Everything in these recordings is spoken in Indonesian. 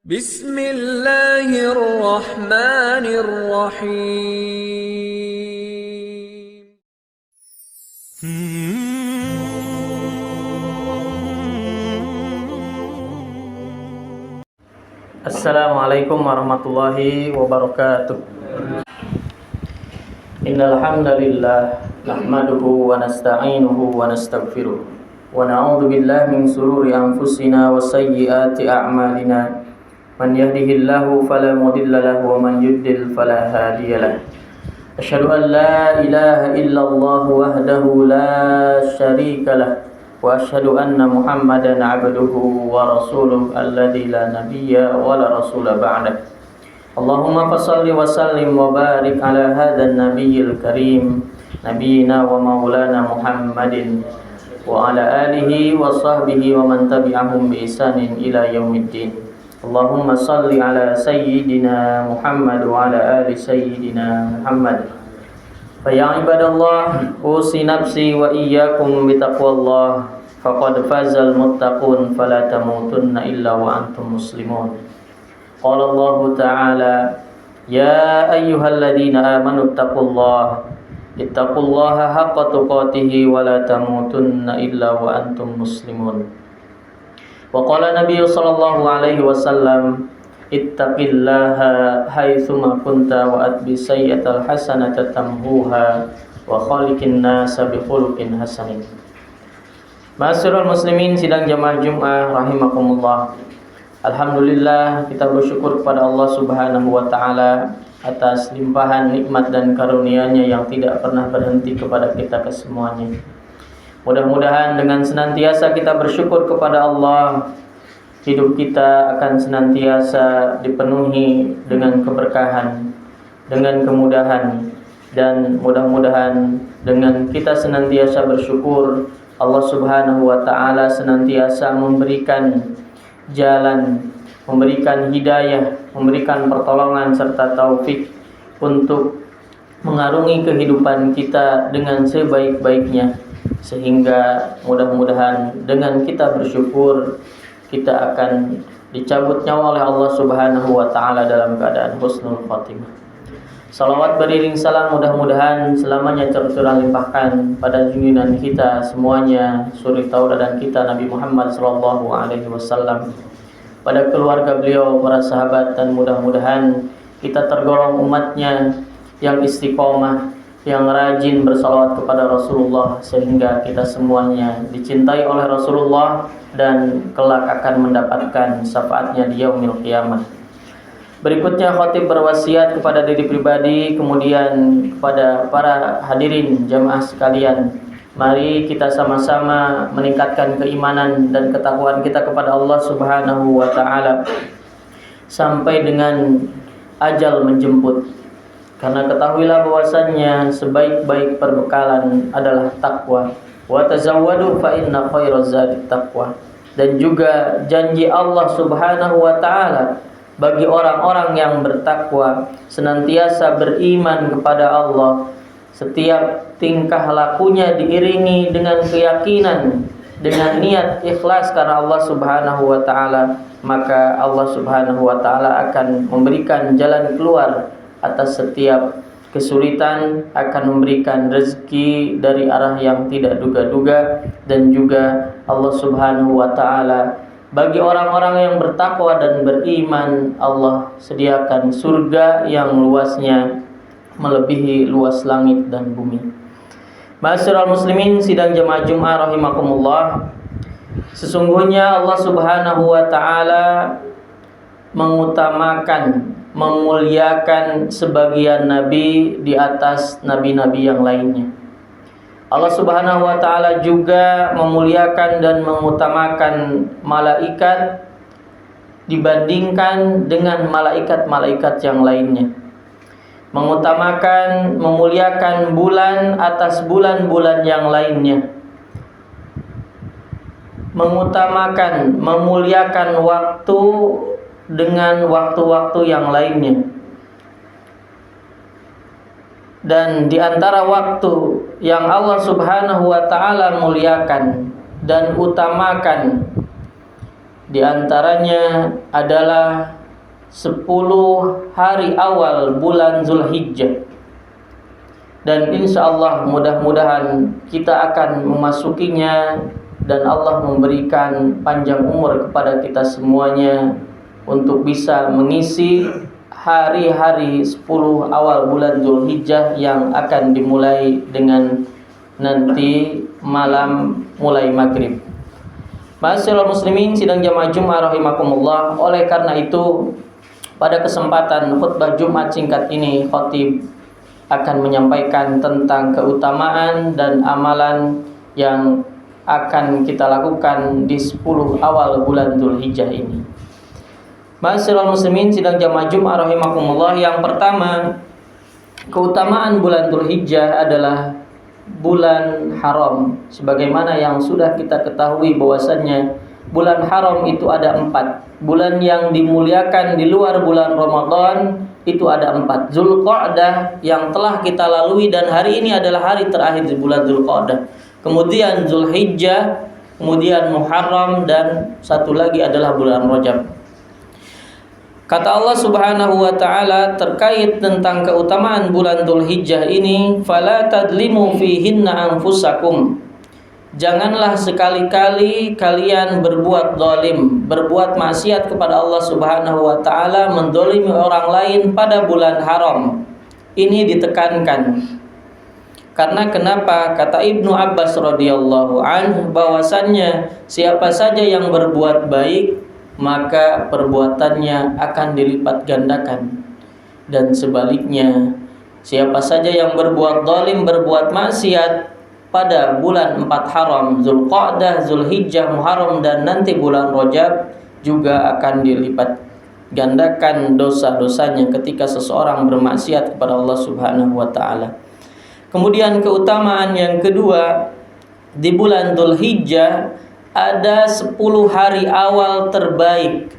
Bismillahirrahmanirrahim. Assalamualaikum warahmatullahi wabarakatuh. Innal hamdalillah nahmaduhu wa nasta'inuhu wa nastaghfiruh wa na'udzu billahi min shururi anfusina wa sayyiati a'malina. Man yahdihillahu fala mudilla lahu wa man yudlil fala hadiya lahu. Asyhadu an la ilaha illallah wahdahu la syarika lahu wa asyhadu anna Muhammadan 'abduhu wa rasuluhu alladzi la nabiyya wa la rasula ba'dah. Allahumma fashalli wa sallim wa barik ala hadzal nabiyil karim nabiyina wa maulana Muhammadin wa ala alihi wa sahbihi wa man tabi'ahum bi ihsanin ila yaumiddin. Allahumma salli ala sayyidina Muhammad wa ala ali sayyidina Muhammad. Fa ya ibadallah, usi nafsi wa iyyakum bi taqwallah. Faqad fazal muttaqun fala tamutunna illa wa antum muslimun. Qala Allah Ta'ala, ya ayyuhalladzina amanu ittaqullaha haqqa tuqatih wa la tamutunna illa wa antum muslimun. Wa qala Nabi sallallahu alaihi wasallam, ittaqillaha haitsuma kunta wa atbi sayyi'atal hasanata tamhuha wa khaliqin nasa bi khuluqin hasanin. Ma'asyiral muslimin sidang jamaah Jumat rahimakumullah. Alhamdulillah, kita bersyukur kepada Allah Subhanahu wa taala atas limpahan nikmat dan karunia-Nya yang tidak pernah berhenti kepada kita kesemuanya. Mudah-mudahan dengan senantiasa kita bersyukur kepada Allah, hidup kita akan senantiasa dipenuhi dengan keberkahan, dengan kemudahan, dan mudah-mudahan dengan kita senantiasa bersyukur, Allah Subhanahu wa taala senantiasa memberikan jalan, memberikan hidayah, memberikan pertolongan serta taufik untuk mengarungi kehidupan kita dengan sebaik-baiknya, sehingga mudah-mudahan dengan kita bersyukur kita akan dicabut nyawa oleh Allah Subhanahu wa taala dalam keadaan husnul khatimah. Salawat beriring salam mudah-mudahan selamanya tercurah limpahkan pada junjungan kita semuanya, suri tauladan kita Nabi Muhammad sallallahu alaihi wasallam, pada keluarga beliau, para sahabat, dan mudah-mudahan kita tergolong umatnya yang istiqomah, yang rajin bersalawat kepada Rasulullah, sehingga kita semuanya dicintai oleh Rasulullah dan kelak akan mendapatkan syafaatnya di yaumil qiyamah. Berikutnya khatib berwasiat kepada diri pribadi, kemudian kepada para hadirin jamaah sekalian. Mari kita sama-sama meningkatkan keimanan dan ketakwaan kita kepada Allah Subhanahu wa taala sampai dengan ajal menjemput. Karena ketahuilah bahwasannya sebaik-baik perbekalan adalah takwa. Wa tazawwadu fa inna khairaz zadi taqwa. Dan juga janji Allah Subhanahu wa taala bagi orang-orang yang bertakwa, senantiasa beriman kepada Allah, setiap tingkah lakunya diiringi dengan keyakinan, dengan niat ikhlas karena Allah Subhanahu wa taala, maka Allah Subhanahu wa taala akan memberikan jalan keluar atas setiap kesulitan, akan memberikan rezeki dari arah yang tidak duga-duga, dan juga Allah Subhanahu wa taala bagi orang-orang yang bertakwa dan beriman, Allah sediakan surga yang luasnya melebihi luas langit dan bumi. Ma'asyiral muslimin sidang jamaah Jumat rahimakumullah. Sesungguhnya Allah Subhanahu wa taala mengutamakan, memuliakan sebagian nabi di atas nabi-nabi yang lainnya. Allah Subhanahu wa taala juga memuliakan dan mengutamakan malaikat dibandingkan dengan malaikat-malaikat yang lainnya. Mengutamakan, memuliakan bulan atas bulan-bulan yang lainnya. Mengutamakan, memuliakan waktu dengan waktu-waktu yang lainnya. Dan di antara waktu yang Allah Subhanahu wa taala muliakan dan utamakan Di antaranya adalah 10 hari awal bulan Zulhijjah. Dan insya Allah mudah-mudahan kita akan memasukinya dan Allah memberikan panjang umur kepada kita semuanya untuk bisa mengisi hari-hari 10 awal bulan Zulhijjah yang akan dimulai dengan nanti malam mulai maghrib. Ma'asyiral muslimin sidang jamaah Jumat rahimakumullah. Oleh karena itu, pada kesempatan khutbah Jumat singkat ini, khatib akan menyampaikan tentang keutamaan dan amalan yang akan kita lakukan di 10 awal bulan Dzulhijjah ini. Ma'asyiral muslimin sidang jamaah Jumat rahimakumullah. Yang pertama, keutamaan bulan Dzulhijjah adalah bulan haram. Sebagaimana yang sudah kita ketahui bahwasannya bulan haram itu ada 4. Bulan yang dimuliakan di luar bulan Ramadan itu ada 4. Zulqa'dah yang telah kita lalui dan hari ini adalah hari terakhir di bulan Zulqa'dah. Kemudian Zulhijjah, kemudian Muharram, dan satu lagi adalah bulan Rajab. Kata Allah Subhanahu wa taala terkait tentang keutamaan bulan Dzulhijjah ini, "Fala tadlimu fihinna anfusakum." Janganlah sekali-kali kalian berbuat zalim, berbuat maksiat kepada Allah Subhanahu wa taala, menzalimi orang lain pada bulan haram. Ini ditekankan. Karena kenapa? Kata Ibnu Abbas radhiyallahu anhu bahwasannya siapa saja yang berbuat baik maka perbuatannya akan dilipat gandakan, dan sebaliknya siapa saja yang berbuat zalim, berbuat maksiat pada bulan 4 haram, Zulqa'dah, Zulhijjah, Muharram, dan nanti bulan Rajab juga akan dilipat gandakan dosa-dosanya ketika seseorang bermaksiat kepada Allah Subhanahu wa taala. Kemudian keutamaan yang kedua, di bulan Dzulhijjah ada 10 hari awal terbaik.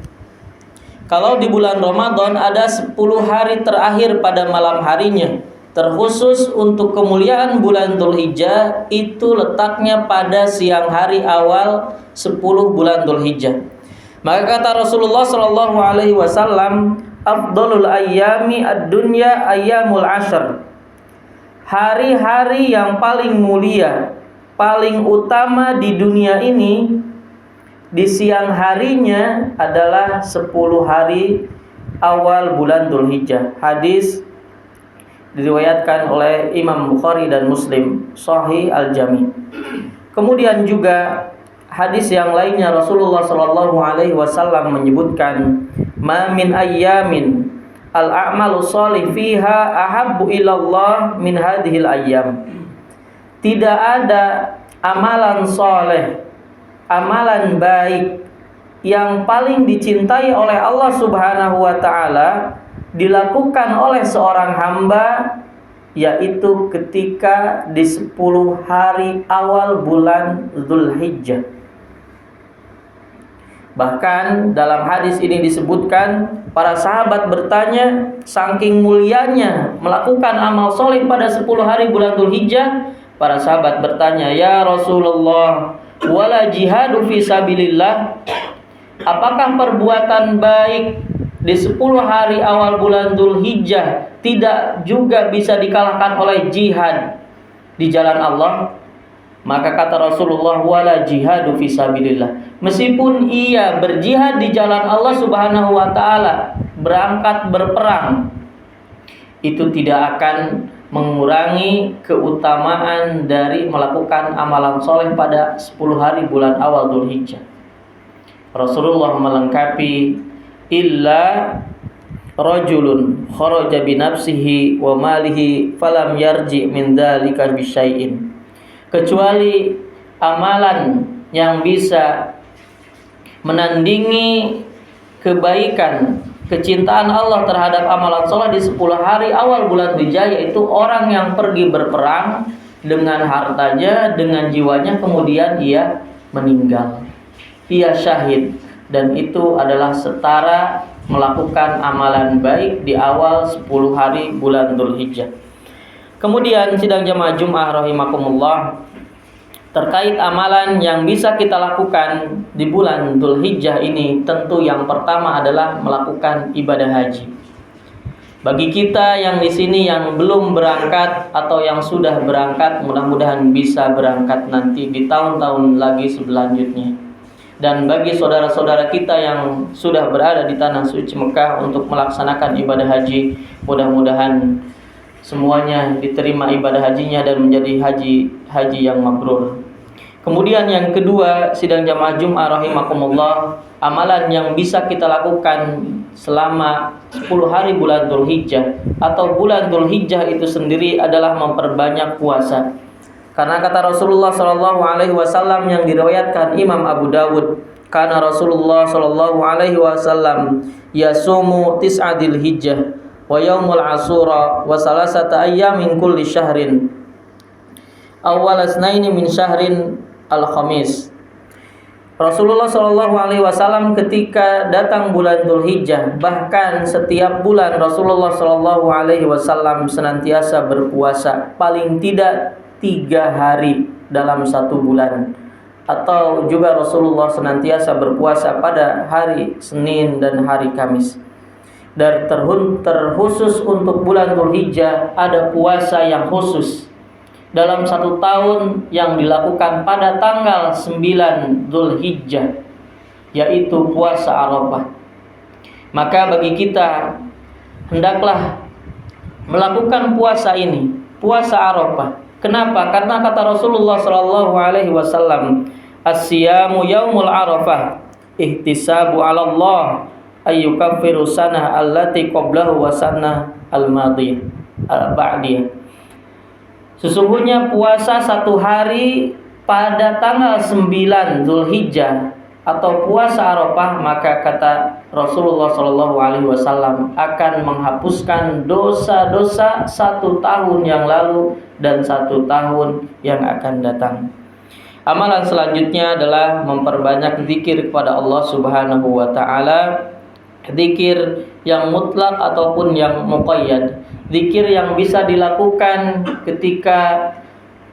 Kalau di bulan Ramadan ada 10 hari terakhir pada malam harinya. Terkhusus untuk kemuliaan bulan Dzulhijjah itu letaknya pada siang hari awal 10 bulan Dzulhijjah. Maka kata Rasulullah sallallahu alaihi wasallam, "Afdhalul ayyami ad-dunya ayyamul ashr." Hari-hari yang paling mulia, paling utama di dunia ini, di siang harinya adalah 10 hari awal bulan Dzulhijjah. Hadis diriwayatkan oleh Imam Bukhari dan Muslim, Sahih Al-Jami. Kemudian juga hadis yang lainnya Rasulullah sallallahu alaihi wasallam menyebutkan, "Ma min ayyamin al-a'malu shalih fiha ahabbu ilallah min hadhil ayyam." Tidak ada amalan soleh, amalan baik yang paling dicintai oleh Allah Subhanahu wa ta'ala dilakukan oleh seorang hamba, yaitu ketika di 10 hari awal bulan Dzulhijjah. Bahkan dalam hadis ini disebutkan, para sahabat bertanya, saking mulianya melakukan amal soleh pada 10 hari bulan Dzulhijjah, para sahabat bertanya, "Ya Rasulullah, wala jihadu fi sabilillah?" Apakah perbuatan baik di 10 hari awal bulan Dzulhijjah tidak juga bisa dikalahkan oleh jihad di jalan Allah? Maka kata Rasulullah, "Wala jihadu fi sabilillah." Meskipun ia berjihad di jalan Allah Subhanahu wa taala, berangkat berperang, itu tidak akan mengurangi keutamaan dari melakukan amalan soleh pada 10 hari bulan awal Dzulhijjah. Rasulullah melengkapi, "Illa rajulun kharaja bi nafsihi wa malihi falam yarji min dzalika bi syai'in." Kecuali amalan yang bisa menandingi kebaikan, kecintaan Allah terhadap amalan sholat di 10 hari awal bulan Dzulhijjah, yaitu orang yang pergi berperang dengan hartanya, dengan jiwanya, kemudian ia meninggal, ia syahid, dan itu adalah setara melakukan amalan baik di awal 10 hari bulan Dzulhijjah. Kemudian sidang jamaah Jumat rahimakumullah, Terkait amalan yang bisa kita lakukan di bulan Dzulhijjah ini, tentu yang pertama adalah melakukan ibadah haji. Bagi kita yang di sini yang belum berangkat atau yang sudah berangkat, mudah-mudahan bisa berangkat nanti di tahun-tahun lagi selanjutnya. Dan bagi saudara-saudara kita yang sudah berada di tanah suci Mekah untuk melaksanakan ibadah haji, mudah-mudahan semuanya diterima ibadah hajinya dan menjadi haji yang mabrur. Kemudian yang kedua, sidang jamaah Jum'ah rahimakumullah, amalan yang bisa kita lakukan selama 10 hari bulan Dzulhijjah atau bulan Dzulhijjah itu sendiri adalah memperbanyak puasa. Karena kata Rasulullah sallallahu alaihi wasallam yang diriwayatkan Imam Abu Dawud, karena Rasulullah sallallahu alaihi wasallam yasumu tis'adil hijjah wa yaumul asura wa salasata ayyamin kulli syahrin awwal asnaini min syahrin al-khamis. Rasulullah sallallahu alaihi wasallam ketika datang bulan Dzulhijjah, bahkan setiap bulan Rasulullah sallallahu alaihi wasallam senantiasa berpuasa paling tidak 3 hari dalam satu bulan. Atau juga Rasulullah senantiasa berpuasa pada hari Senin dan hari Kamis. Dan terkhusus untuk bulan Dzulhijjah ada puasa yang khusus dalam satu tahun yang dilakukan pada tanggal 9 Dzulhijjah, yaitu puasa Arafah. Maka bagi kita hendaklah melakukan puasa ini, puasa Arafah. Kenapa? Karena kata Rasulullah sallallahu alaihi wasallam, "As-siyamu yaumul Arafah, ihtisabu 'ala Allah ayyukaffiru sanah allati qablahu wa sanah al-madiyah al-ba'diyah." Sesungguhnya puasa satu hari pada tanggal 9 Dzulhijjah atau puasa Arafah, maka kata Rasulullah SAW akan menghapuskan dosa-dosa 1 tahun yang lalu dan 1 tahun yang akan datang. Amalan selanjutnya adalah memperbanyak zikir kepada Allah Subhanahu wa taala. Zikir yang mutlak ataupun yang muqayyad. Zikir yang bisa dilakukan ketika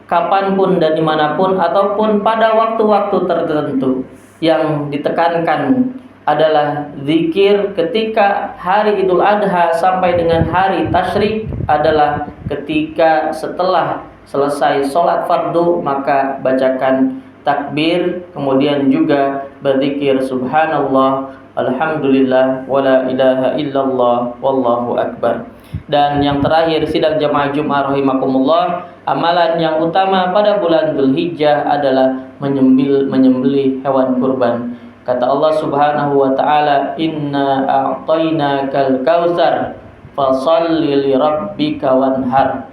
kapanpun dan dimanapun ataupun pada waktu-waktu tertentu. Yang ditekankan adalah zikir ketika hari Idul Adha sampai dengan hari Tasyrik adalah ketika setelah selesai sholat fardu maka bacakan takbir, kemudian juga berzikir subhanallah, alhamdulillah, wala ilaha illallah, wallahu akbar. Dan yang terakhir, sidang jamaah Jum'ah rahimakumullah, amalan yang utama pada bulan Dzulhijjah adalah menyembelih hewan kurban. Kata Allah Subhanahu wa taala, "Inna a'tainakal kautsar fasholli lirabbika wanhar."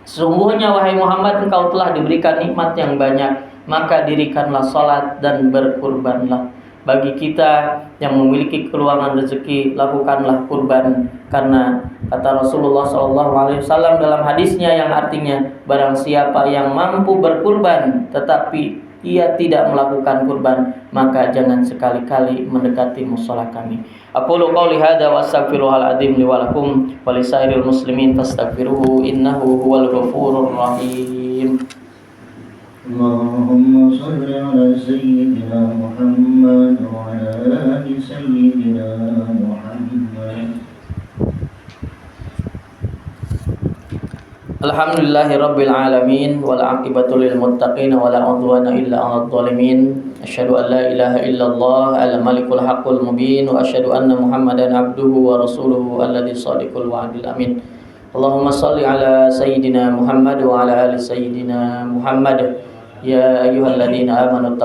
Sesungguhnya wahai Muhammad, engkau telah diberikan nikmat yang banyak, maka dirikanlah salat dan berkurbanlah. Bagi kita yang memiliki keluangan rezeki, lakukanlah kurban, karena kata Rasulullah SAW dalam hadisnya yang artinya, barang siapa yang mampu berkurban tetapi ia tidak melakukan kurban, maka jangan sekali-kali mendekati mushola kami. Aqulu qouli hadza wa astaghfirullahal adzim li wa lakum wa lisairil muslimin fastaghfiruhu innahu huwal ghafurur rahim. اللهم صل على سيدنا محمد وعلى آل سيدنا محمد. Alhamdulillahirabbil alamin wal aqibatu lil muttaqin wala udwana illa 'alal zalimin. Asyhadu an la ilaha illallah al-malikul haqqul mubin wa asyhadu anna Muhammadan abduhu wa rasuluhu alladzi shadiqul wa'dil amin. Allahumma shalli ala sayyidina Muhammad wa ala ali sayyidina Muhammad. Ya ayyuhalladzina amanu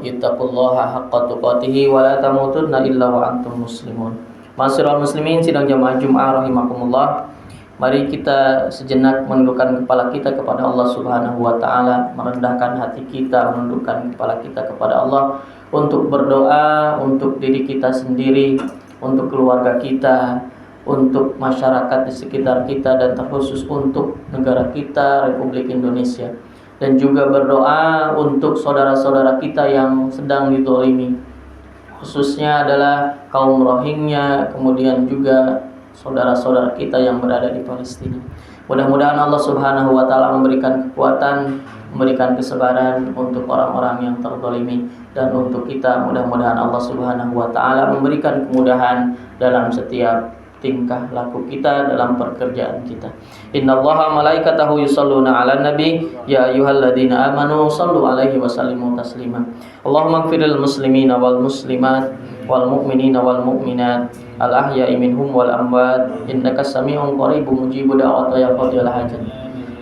ittaqullaha haqqa tuqatih wa la tamutunna illa wa antum muslimun. Ma'asyiral muslimin, sidang jamaah Jum'ah rahimakumullah. Mari kita sejenak menundukkan kepala kita kepada Allah Subhanahu wa taala, merendahkan hati kita, menundukkan kepala kita kepada Allah untuk berdoa untuk diri kita sendiri, untuk keluarga kita, untuk masyarakat di sekitar kita, dan terkhusus untuk negara kita, Republik Indonesia. Dan juga berdoa untuk saudara-saudara kita yang sedang dizalimi, khususnya adalah kaum Rohingya, kemudian juga saudara-saudara kita yang berada di Palestina. Mudah-mudahan Allah Subhanahu wa taala memberikan kekuatan, memberikan kesabaran untuk orang-orang yang terzalimi, dan untuk kita mudah-mudahan Allah Subhanahu wa taala memberikan kemudahan dalam setiap tingkah laku kita, dalam pekerjaan kita. Innallaha malaikatahu yusholluna 'alan nabi ya ayyuhalladzina amanu shallu 'alaihi wa sallimu taslima. Allahumma ighfirlil muslimina wal muslimat wal mu'minina wal mu'minat al ahya'i minhum wal amwat innaka sami'un qaribun mujibud da'wati ya qadiyal hajat.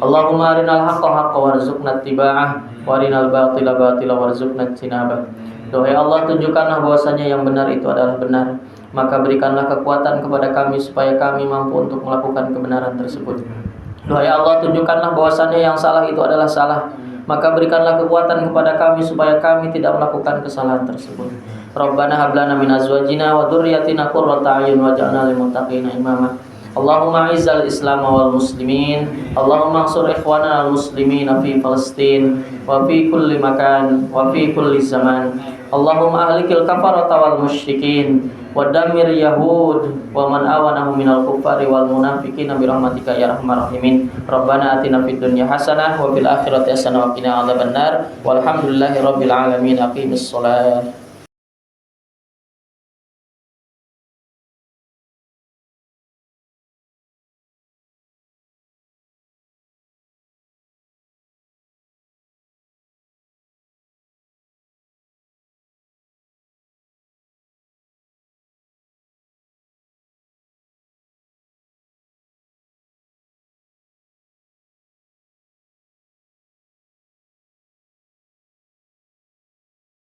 Allahumma arinal haqqa haqqan warzuqna ittiba'ah wa arinal batila batila warzuqna ijtinabah. Doa Allah, tunjukkanlah bahwasanya yang benar itu adalah benar, maka berikanlah kekuatan kepada kami supaya kami mampu untuk melakukan kebenaran tersebut. Doa Allah, tunjukkanlah bahwasanya yang salah itu adalah salah, maka berikanlah kekuatan kepada kami supaya kami tidak melakukan kesalahan tersebut. Rabbana hab lana min azwajina wa dzurriyyatina qurrata a'yun waj'alna lil muttaqina imama. Allahumma izzal Islam wal muslimin, Allahumma ansur ikhwana al muslimin fi Palestin wa fi kulli makan wa fi kulli zaman. Allahumma ahlikil kafarata wal musyrikin wa damir yahud wa man awanahum minal kuffari wal munafiqin bi rahmatika ya arhamar rahimin. Rabbana atina fid dunya hasanah wa fil akhirati hasanah wa qina adzabannar. Walhamdulillahi rabbil alamin. Aqimis shalah.